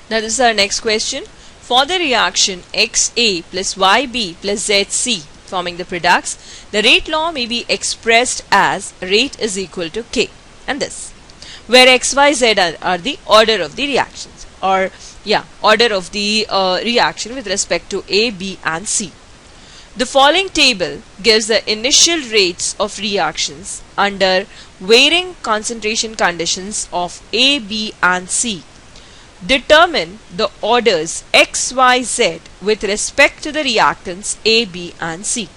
Now this is our next question. For the reaction XA plus YB plus ZC forming the products, the rate law may be expressed as rate is equal to K, and this, where X, Y, Z are the order of the reactions, or order of the reaction with respect to A, B and C. The following table gives the initial rates of reactions under varying concentration conditions of A, B and C. Determine the orders X, Y, Z with respect to the reactants A, B and C.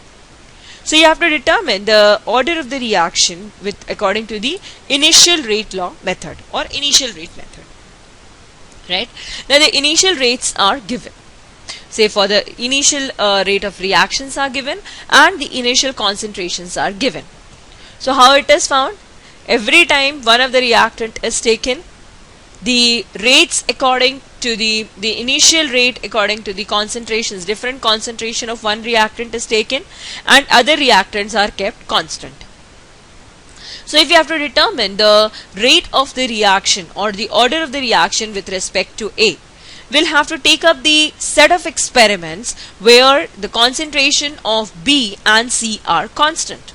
So you have to determine the order of the reaction according to the initial rate law method or initial rate method. Right? Now the initial rates are given. Say for the initial rate of reactions are given and the initial concentrations are given. So how it is found? Every time one of the reactant is taken, the rates according to the initial rate according to the concentrations, different concentration of one reactant is taken and other reactants are kept constant. So if you have to determine the rate of the reaction or the order of the reaction with respect to A, we'll have to take up the set of experiments where the concentration of B and C are constant.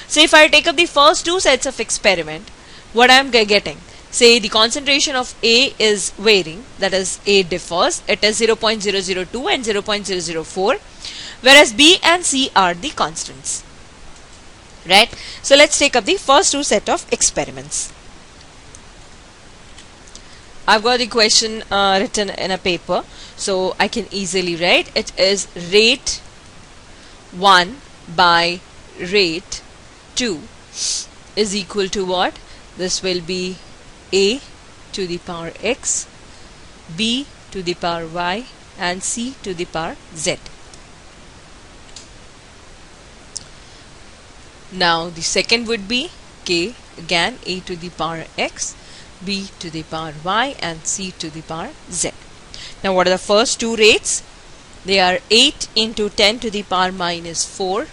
So if I take up the first two sets of experiment, what I am getting? Say the concentration of A is varying, that is A differs, it is 0.002 and 0.004, whereas B and C are the constants. Right? So let's take up the first two set of experiments. I've got the question written in a paper, so I can easily write. It is rate 1 by rate 2 is equal to what? This will be A to the power X, B to the power Y and C to the power Z. Now the second would be K, again A to the power X, B to the power Y and C to the power Z. Now what are the first two rates? They are 8 into 10 to the power minus 4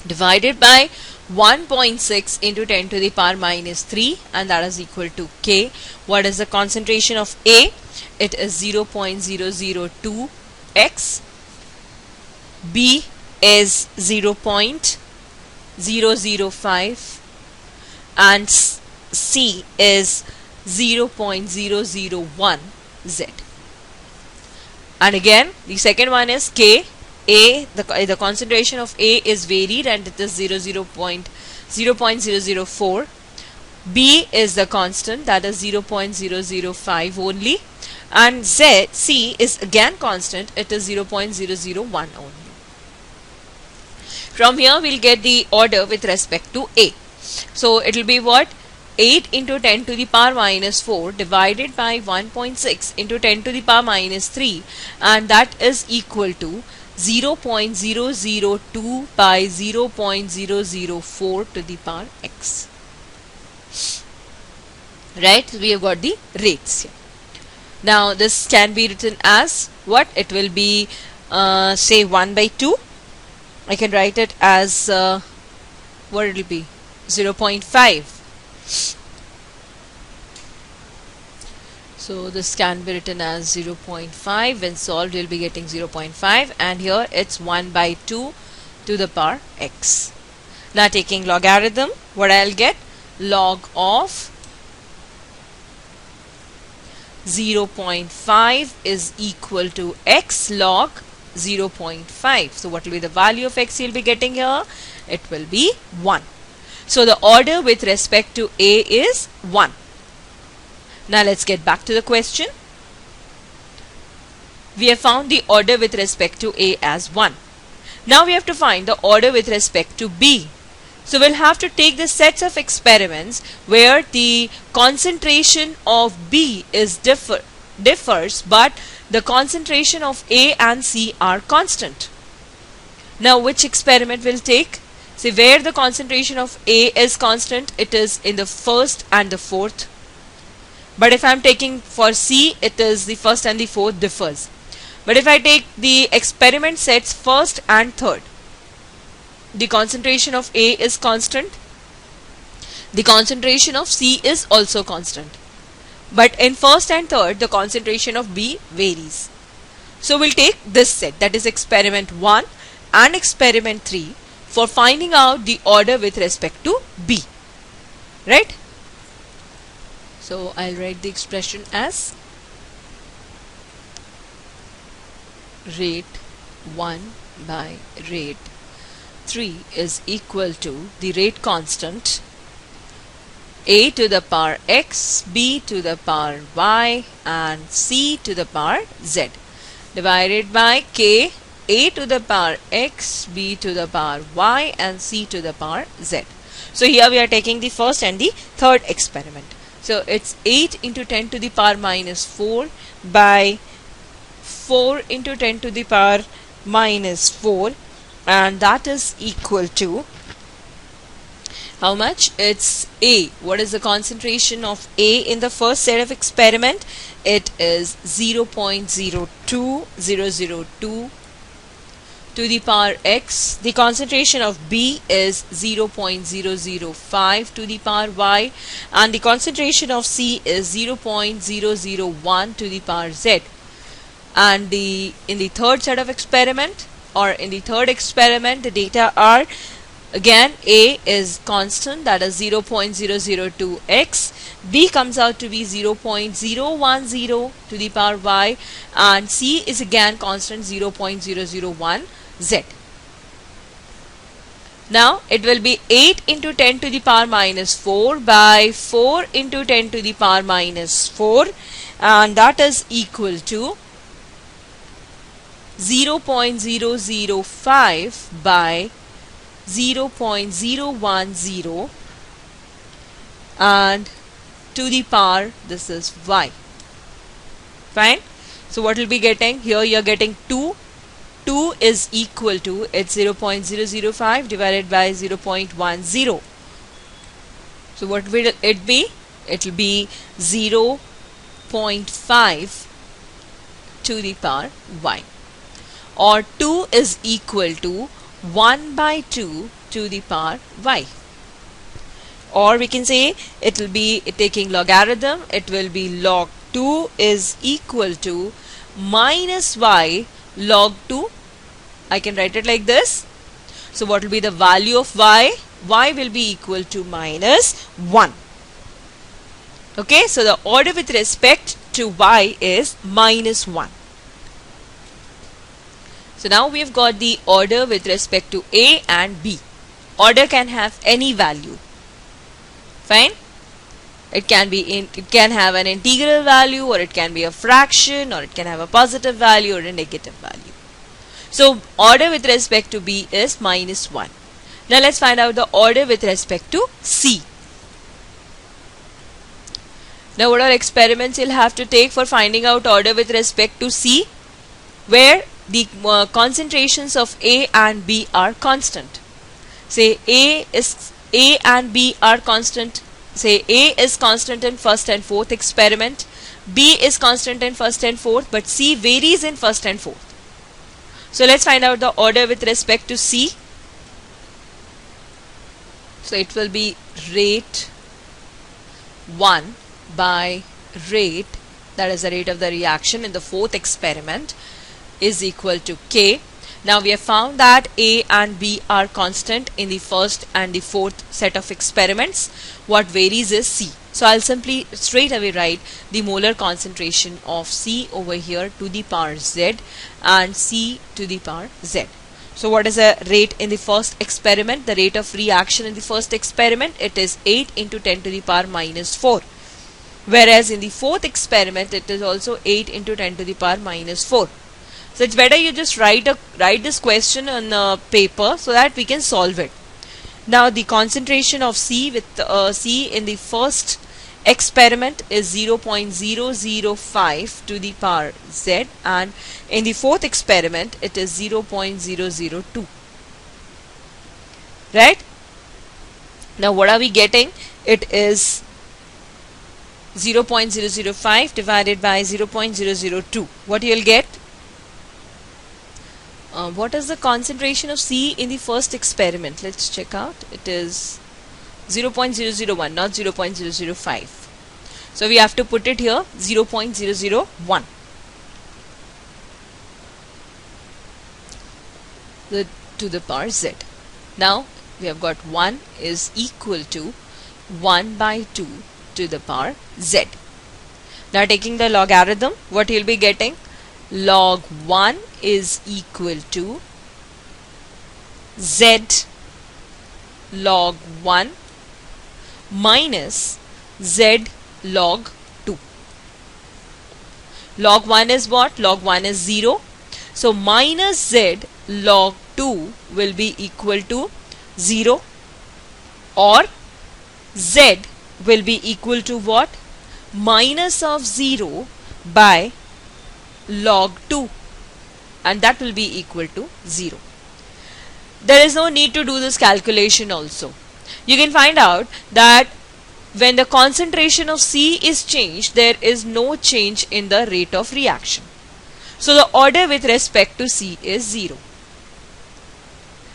divided by 1.6 into 10 to the power minus 3, and that is equal to K. What is the concentration of A? It is 0.002 X. B is 0.005 and C is 0.001 Z. And again the second one is K. A, the concentration of A is varied and it is 0.004. B is the constant, that is 0.005 only, and C is again constant, it is 0.001 only. From here we'll get the order with respect to A. So it will be what? 8 into 10 to the power minus 4 divided by 1.6 into 10 to the power minus 3, and that is equal to 0.002 by 0.004 to the power X. Right? We have got the rates here. Now this can be written as what? It will be say 1 by 2. I can write it as what it will be? 0.5. So this can be written as 0.5. When solved we will be getting 0.5, and here it's 1 by 2 to the power X. Now taking logarithm, what I'll get? Log of 0.5 is equal to X log 0.5. So what will be the value of X you'll be getting here? It will be 1. So the order with respect to A is 1. Now let's get back to the question. We have found the order with respect to A as 1. Now we have to find the order with respect to B. So we'll have to take the sets of experiments where the concentration of B is differs, but the concentration of A and C are constant. Now which experiment will take? See, where the concentration of A is constant, it is in the first and the fourth. But if I am taking for C, it is the first and the fourth differs. But if I take the experiment sets first and third, the concentration of A is constant, the concentration of C is also constant. But in first and third, the concentration of B varies. So we'll take this set, that is experiment 1 and experiment 3, for finding out the order with respect to B. Right? So I'll write the expression as rate 1 by rate 3 is equal to the rate constant a to the power x, b to the power y and c to the power z, divided by k, a to the power x, b to the power y and c to the power z. So here we are taking the first and the third experiment. So it's 8 into 10 to the power minus 4 by 4 into 10 to the power minus 4, and that is equal to how much? It's A. What is the concentration of A in the first set of experiment? It is 0.02002 to the power x. The concentration of B is 0.005 to the power y, and the concentration of C is 0.001 to the power z. And in the third set of experiment, or in the third experiment, the data are again A is constant, that is 0.002x, B comes out to be 0.010 to the power y, and C is again constant 0.001z. Now it will be 8 into 10 to the power minus 4 by 4 into 10 to the power minus 4, and that is equal to 0.005 by 0.010 and to the power, this is y. Fine. So what will be getting? Here you are getting 2. 2 is equal to, it's 0.005 divided by 0.10. So what will it be? It will be 0.5 to the power y. Or 2 is equal to 1 by 2 to the power y. Or we can say it will be taking logarithm, it will be log 2 is equal to minus y log 2. I can write it like this. So what will be the value of y? Y will be equal to minus 1. Okay, so the order with respect to y is minus 1. So now we have got the order with respect to A and B. Order can have any value. Fine. It can have an integral value, or it can be a fraction, or it can have a positive value or a negative value. So order with respect to B is minus 1. Now let's find out the order with respect to C. Now what are experiments you'll have to take for finding out order with respect to C? Where the concentrations of A and B are constant. Say A and B are constant. Say A is constant in first and fourth experiment, B is constant in first and fourth, but C varies in first and fourth. So let's find out the order with respect to C. So it will be rate 1 by rate, that is the rate of the reaction in the fourth experiment, is equal to K. Now we have found that A and B are constant in the first and the fourth set of experiments. What varies is C. So I'll simply straight away write the molar concentration of C over here to the power Z and C to the power Z. So what is the rate in the first experiment? The rate of reaction in the first experiment, it is 8 into 10 to the power minus 4. Whereas in the fourth experiment, it is also 8 into 10 to the power minus 4. So it's better you just write this question on paper so that we can solve it. Now the concentration of C with C in the first experiment is 0.005 to the power Z, and in the fourth experiment it is 0.002. Right? Now what are we getting? It is 0.005 divided by 0.002. What you'll get? What is the concentration of C in the first experiment? Let's check out. It is 0.001, not 0.005. So we have to put it here 0.001. To the power z. Now we have got 1 is equal to 1 by 2 to the power z. Now taking the logarithm, what you'll be getting? Log 1 is equal to z log 1 minus z log 2. Log 1 is what? Log 1 is 0. So minus z log 2 will be equal to 0, or z will be equal to what? Minus of 0 by log 2, and that will be equal to 0. There is no need to do this calculation also. You can find out that when the concentration of C is changed, there is no change in the rate of reaction. So the order with respect to C is 0.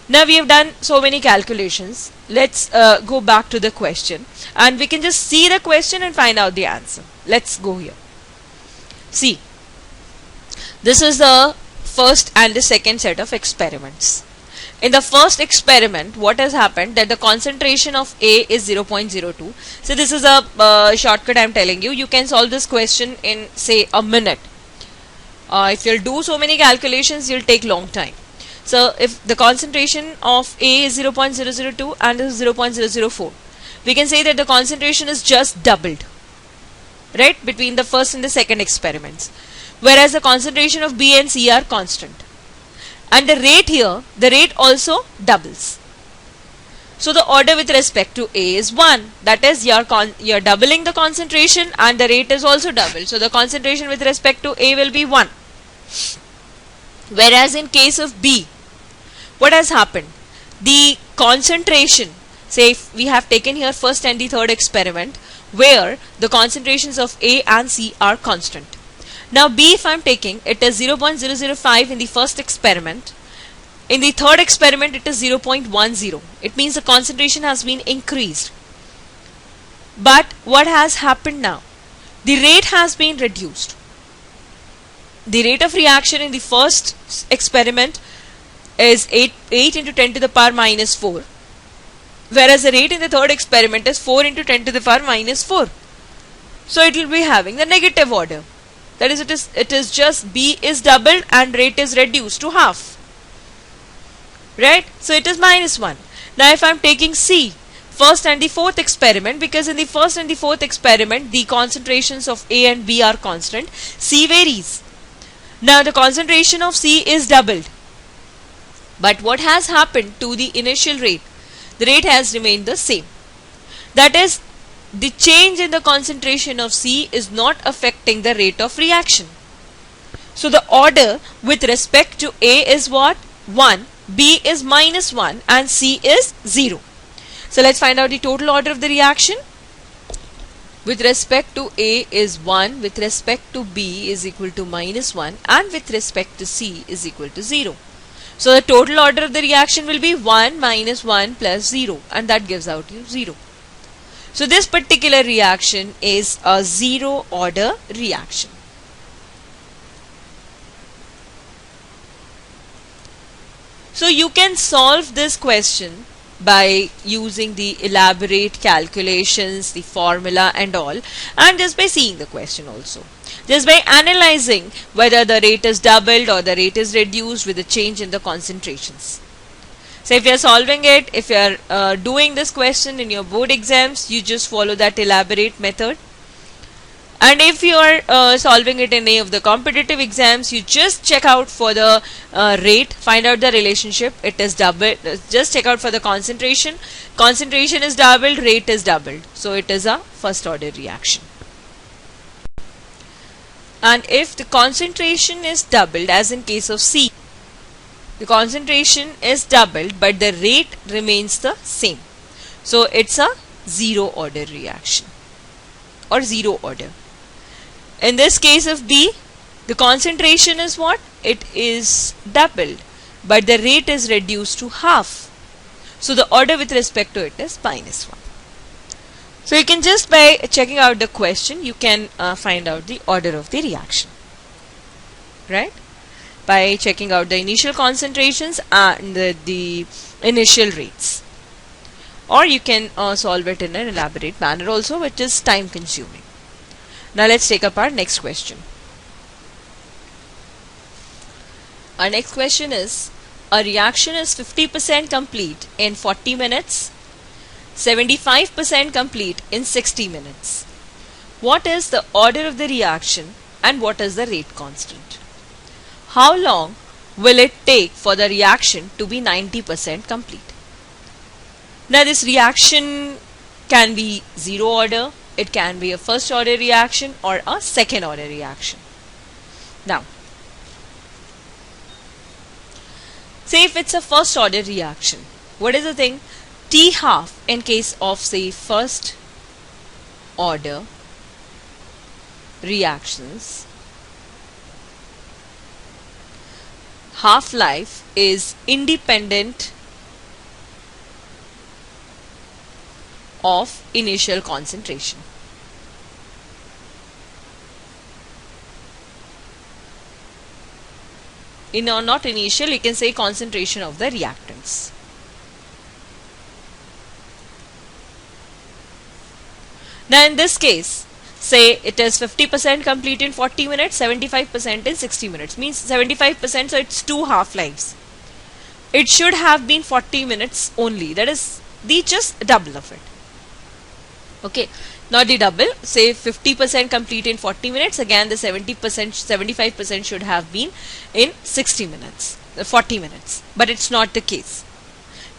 Now we have done so many calculations. Let's go back to the question, and we can just see the question and find out the answer. Let's go here. See, this is the first and the second set of experiments. In the first experiment, what has happened, that the concentration of A is 0.02. So this is a shortcut I am telling you. You can solve this question in say a minute. If you'll do so many calculations, you'll take long time. So if the concentration of A is 0.002 and this is 0.004, we can say that the concentration is just doubled, right, between the first and the second experiments, whereas the concentration of B and C are constant. And the rate here, the rate also doubles. So the order with respect to A is 1. That is, you're doubling the concentration and the rate is also doubled. So the concentration with respect to A will be 1. Whereas in case of B, what has happened? The concentration, say if we have taken here first and the third experiment, where the concentrations of A and C are constant. Now B, if I am taking, it is 0.005 in the first experiment. In the third experiment, it is 0.10. It means the concentration has been increased. But what has happened now? The rate has been reduced. The rate of reaction in the first experiment is 8 into 10 to the power minus 4. Whereas the rate in the third experiment is 4 into 10 to the power minus 4. So it will be having the negative order. That is, it is just B is doubled and rate is reduced to half. Right? So it is minus 1. Now if I am taking C, first and the fourth experiment, because in the first and the fourth experiment, the concentrations of A and B are constant, C varies. Now the concentration of C is doubled. But what has happened to the initial rate? The rate has remained the same. That is, the change in the concentration of C is not affecting the rate of reaction. So the order with respect to A is what? 1, B is minus 1 and C is 0. So let's find out the total order of the reaction. With respect to A is 1, with respect to B is equal to minus 1, and with respect to C is equal to 0. So the total order of the reaction will be 1 minus 1 plus 0, and that gives out you 0. So this particular reaction is a 0 order reaction. So you can solve this question by using the elaborate calculations, the formula and all, and just by seeing the question also. Just by analyzing whether the rate is doubled or the rate is reduced with the change in the concentrations. So if you are solving it, if you are doing this question in your board exams, you just follow that elaborate method. And if you are solving it in any of the competitive exams, you just check out for the rate, find out the relationship. It is doubled. Just check out for the concentration. Concentration is doubled, rate is doubled. So it is a first order reaction. And if the concentration is doubled, as in case of C, the concentration is doubled but the rate remains the same. So it's a 0 order reaction or 0 order. In this case of B, the concentration is what? It is doubled but the rate is reduced to half. So the order with respect to it is minus 1. So you can just by checking out the question, you can find out the order of the reaction, right? By checking out the initial concentrations and the initial rates. Or you can solve it in an elaborate manner also, which is time consuming. Now let's take up our next question. Our next question is, a reaction is 50% complete in 40 minutes, 75% complete in 60 minutes. What is the order of the reaction and what is the rate constant? How long will it take for the reaction to be 90% complete? Now this reaction can be zero order, it can be a first order reaction or a second order reaction. Now, say if it's a first order reaction, what is the thing? T half in case of say first order reactions, half-life is independent of initial concentration. Not initial, you can say concentration of the reactants. Now in this case, say it is 50% complete in 40 minutes, 75% in 60 minutes. Means 75%, so it's 2 half-lives. It should have been 40 minutes only. That is the just double of it. Okay, not the double. Say 50% complete in 40 minutes. Again, the 75% should have been in 60 minutes, 40 minutes. But it's not the case.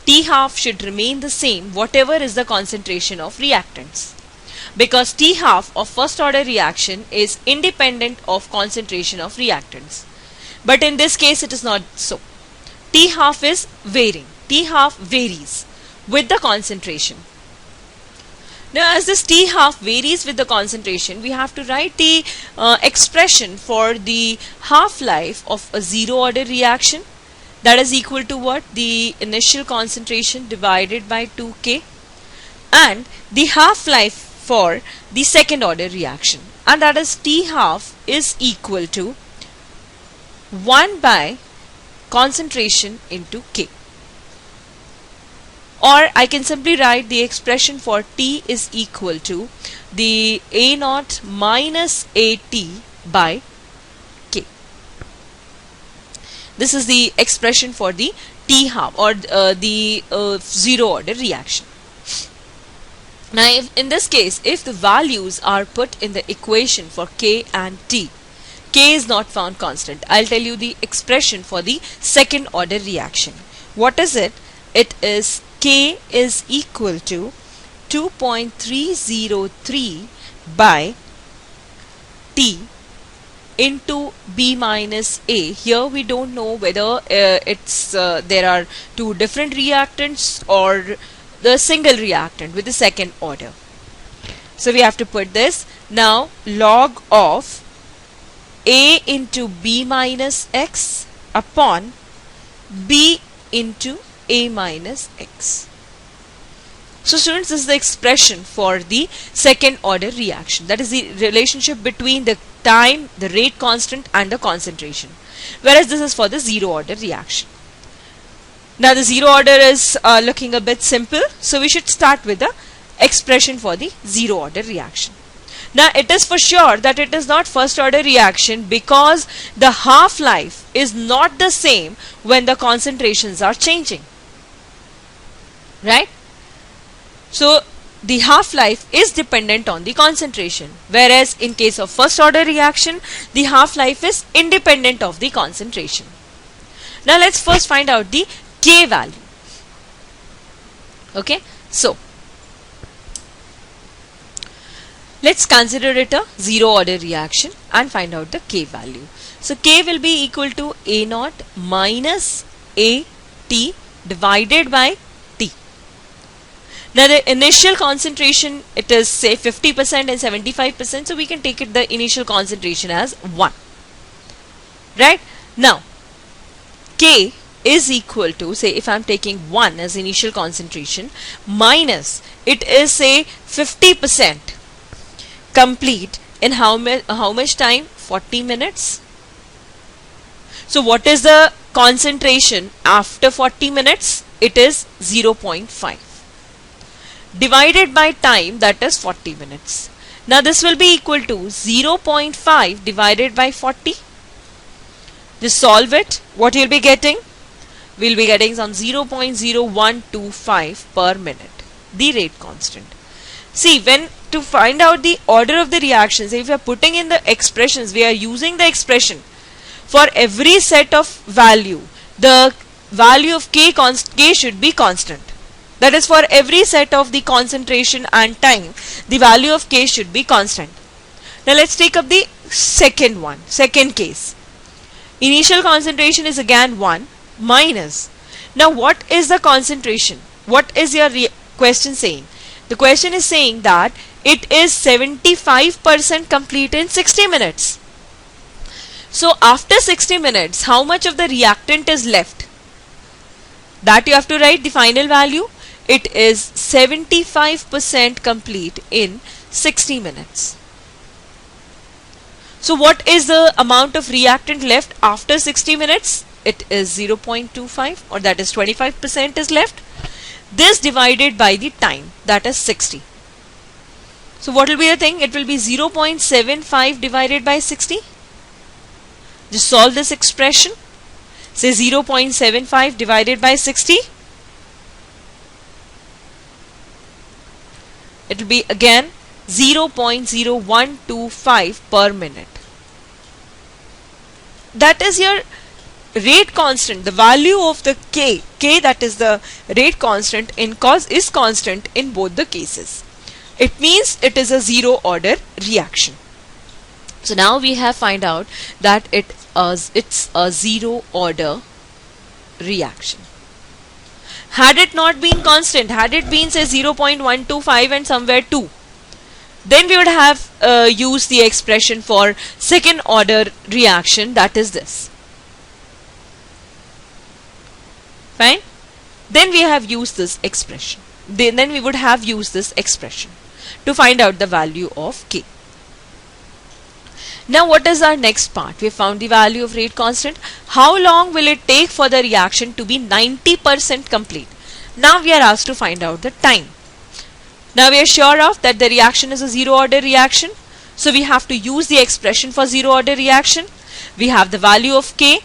T half should remain the same, whatever is the concentration of reactants. Because T half of first order reaction is independent of concentration of reactants. But in this case, it is not so. T half is varying. T half varies with the concentration. Now as this T half varies with the concentration, we have to write the expression for the half-life of a zero order reaction. That is equal to what? The initial concentration divided by 2K, and the half-life for the second order reaction, and that is T half is equal to 1 by concentration into K. Or I can simply write the expression for T is equal to the A naught minus AT by K. This is the expression for the T half or the zero order reaction. Now in this case, if the values are put in the equation for K and T, K is not found constant. I'll tell you the expression for the second order reaction. What is it? It is K is equal to 2.303 by T into B minus A. Here we don't know whether there are two different reactants or the single reactant with the second order. So we have to put this. Now log of A into B minus X upon B into A minus X. So students, this is the expression for the second order reaction. That is the relationship between the time, the rate constant and the concentration. Whereas this is for the zero order reaction. Now the zero order is looking a bit simple. So we should start with the expression for the zero order reaction. Now it is for sure that it is not first order reaction because the half-life is not the same when the concentrations are changing. Right? So the half-life is dependent on the concentration, whereas in case of first order reaction, the half-life is independent of the concentration. Now let's first find out the K value. Okay, so let's consider it a zero order reaction and find out the K value. So K will be equal to A naught minus AT divided by T. Now the initial concentration, it is say 50% and 75%, so we can take it the initial concentration as 1. Right? Now K is equal to, say if I'm taking 1 as initial concentration, minus it is say 50% complete in how much time? 40 minutes. So what is the concentration after 40 minutes? It is 0.5 divided by time, that is 40 minutes. Now this will be equal to 0.5 divided by 40. Just solve it. What you'll be getting? We'll be getting some 0.0125 per minute, the rate constant. See, when to find out the order of the reactions, if we are putting in the expressions, we are using the expression for every set of value. The value of K should be constant. That is, for every set of the concentration and time, the value of K should be constant. Now let's take up the second case. Initial concentration is again 1 minus. Now what is the concentration? What is your question saying? The question is saying that it is 75% complete in 60 minutes. So after 60 minutes, how much of the reactant is left? That you have to write the final value. It is 75% complete in 60 minutes. So what is the amount of reactant left after 60 minutes? It is 0.25, or that is 25% is left. This divided by the time, that is 60. So what will be the thing? It will be 0.75 divided by 60. Just solve this expression. Say 0.75 divided by 60. It will be again 0.0125 per minute. That is your rate constant. The value of the K that is the rate constant is constant in both the cases. It means it is a zero order reaction. So now we have find out that it's a zero order reaction. Had it not been constant, had it been say 0.125 and somewhere 2, then we would have used the expression for second order reaction, that is this. Fine? Then we have used this expression. Then we would have used this expression to find out the value of K. Now what is our next part? We have found the value of rate constant. How long will it take for the reaction to be 90% complete? Now we are asked to find out the time. Now we are sure of that the reaction is a zero order reaction. So we have to use the expression for zero order reaction. We have the value of K.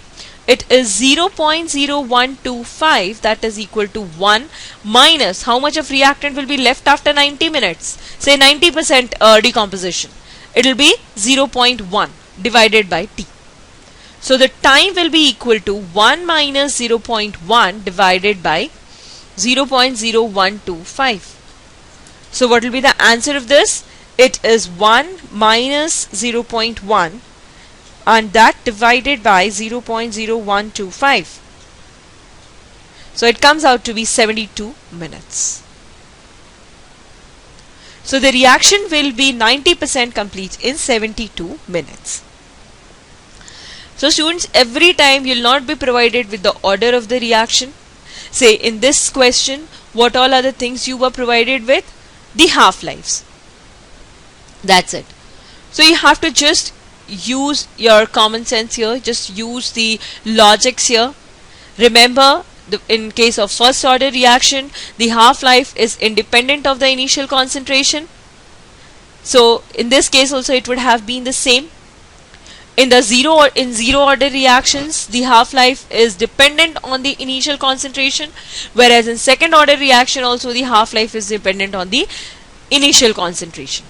It is 0.0125, that is equal to 1 minus how much of reactant will be left after 90 minutes? Say 90% decomposition. It will be 0.1 divided by T. So the time will be equal to 1 minus 0.1 divided by 0.0125. So what will be the answer of this? It is 1 minus 0.1 and that divided by 0.0125. So it comes out to be 72 minutes. So the reaction will be 90% complete in 72 minutes. So students, every time you will not be provided with the order of the reaction. Say in this question, what all other things you were provided with? The half-lives. That's it. So you have to just use your common sense here, just use the logics here. Remember, in case of first order reaction, the half-life is independent of the initial concentration. So in this case also it would have been the same. In zero order reactions, the half-life is dependent on the initial concentration, whereas in second order reaction also the half-life is dependent on the initial concentration.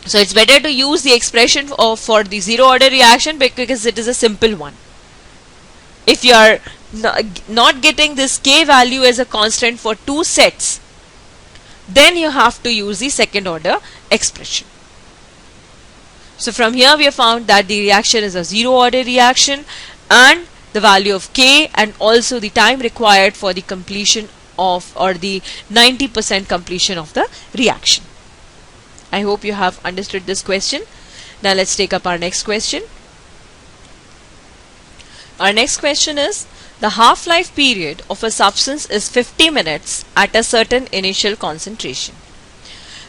So it's better to use the expression for the zero order reaction because it is a simple one. If you are not getting this K value as a constant for two sets, then you have to use the second order expression. So from here we have found that the reaction is a zero order reaction and the value of K and also the time required for the completion of, or the 90% completion of the reaction. I hope you have understood this question. Now let's take up our next question. Our next question is, the half-life period of a substance is 50 minutes at a certain initial concentration.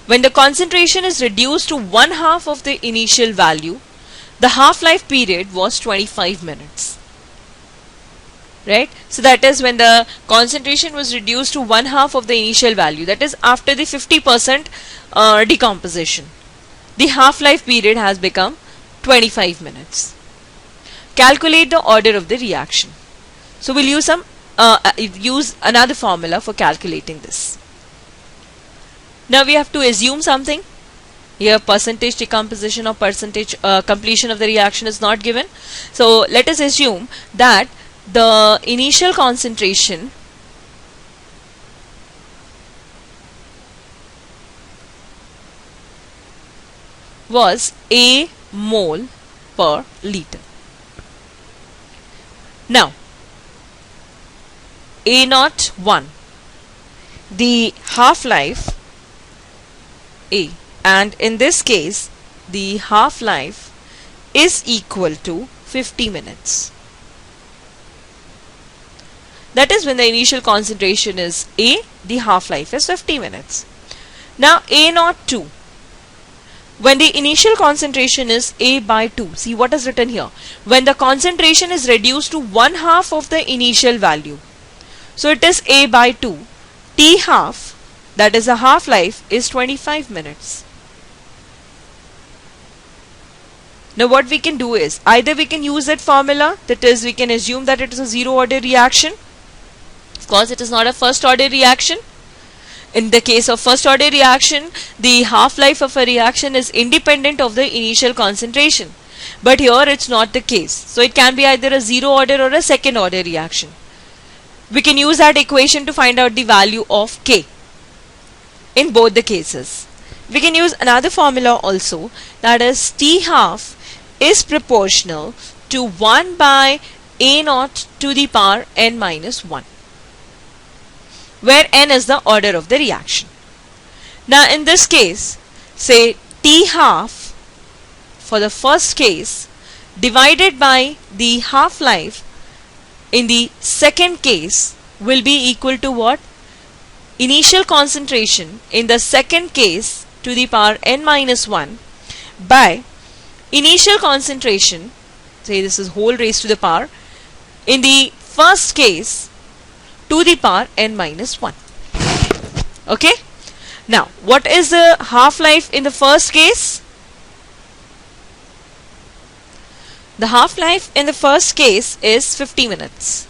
When the concentration is reduced to one half of the initial value, the half-life period was 25 minutes. Right? So that is when the concentration was reduced to one half of the initial value, that is after the 50% decomposition. The half-life period has become 25 minutes. Calculate the order of the reaction. So we'll use another formula for calculating this. Now we have to assume something. Here percentage decomposition or percentage completion of the reaction is not given. So let us assume that the initial concentration was a mole per liter. Now A0 1, the half-life A, and in this case the half-life is equal to 50 minutes. That is when the initial concentration is A, the half-life is 50 minutes. Now A0 2, when the initial concentration is A by 2, see what is written here, when the concentration is reduced to one half of the initial value. So it is A by 2, T half, that is the half-life, is 25 minutes. Now what we can do is, either we can use that formula, that is we can assume that it is a zero order reaction. Of course it is not a first order reaction. In the case of first order reaction, the half-life of a reaction is independent of the initial concentration. But here it's not the case. So it can be either a zero order or a second order reaction. We can use that equation to find out the value of K in both the cases. We can use another formula also, that is T half is proportional to 1 by A0 to the power n minus 1, where n is the order of the reaction. Now in this case, say T half for the first case divided by the half-life in the second case will be equal to what? Initial concentration in the second case to the power n minus 1 by initial concentration, say this is whole raised to the power, in the first case to the power n minus 1. Okay? Now, what is the half-life in the first case? The half-life in the first case is 50 minutes.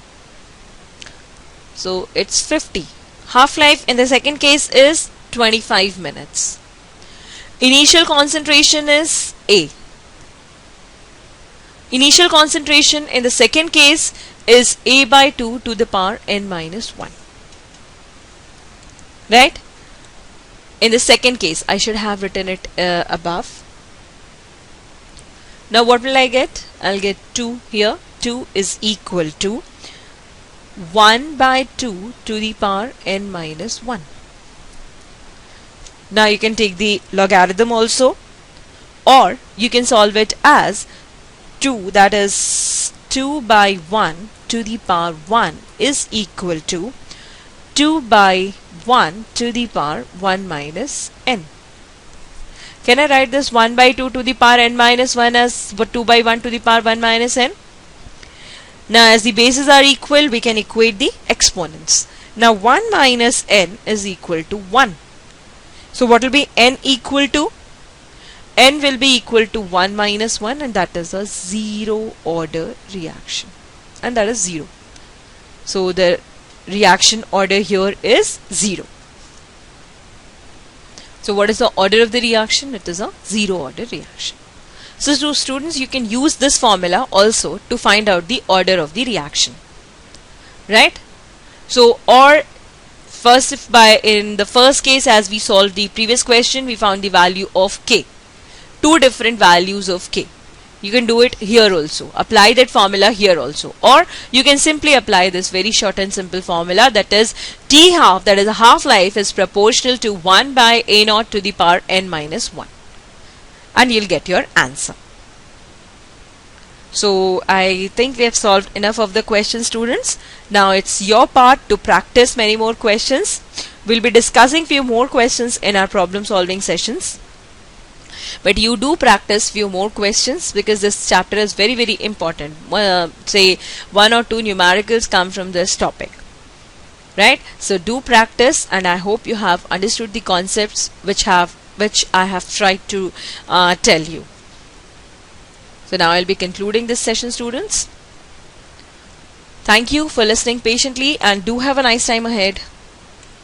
So, it's 50. Half-life in the second case is 25 minutes. Initial concentration is A. Initial concentration in the second case is A by 2 to the power n minus 1. Right? In the second case, I should have written it above. Now what will I get? I'll get 2 here. 2 is equal to 1 by 2 to the power n minus 1. Now you can take the logarithm also, or you can solve it as 2, that is 2 by 1 to the power 1 is equal to 2 by 1 to the power 1 minus n. Can I write this 1 by 2 to the power n minus 1 as 2 by 1 to the power 1 minus n? Now as the bases are equal, we can equate the exponents. Now 1 minus n is equal to 1. So what will be n equal to? N will be equal to 1 minus 1, and that is a zero order reaction, and that is 0. So the reaction order here is 0. So what is the order of the reaction? It is a zero order reaction. So to students, you can use this formula also to find out the order of the reaction, right? So, or first, if in the first case, as we solved the previous question, we found the value of K, 2 different values of K. You can do it here also, apply that formula here also, or you can simply apply this very short and simple formula, that is T half, that is a half-life, is proportional to 1 by A0 to the power n minus 1, and you'll get your answer. So I think we have solved enough of the questions, students. Now it's your part to practice many more questions. We'll be discussing few more questions in our problem solving sessions. But you do practice few more questions because this chapter is very important. Say 1 or 2 numericals come from this topic. Right? So do practice, and I hope you have understood the concepts which I have tried to tell you. So now I'll be concluding this session, students. Thank you for listening patiently, and do have a nice time ahead.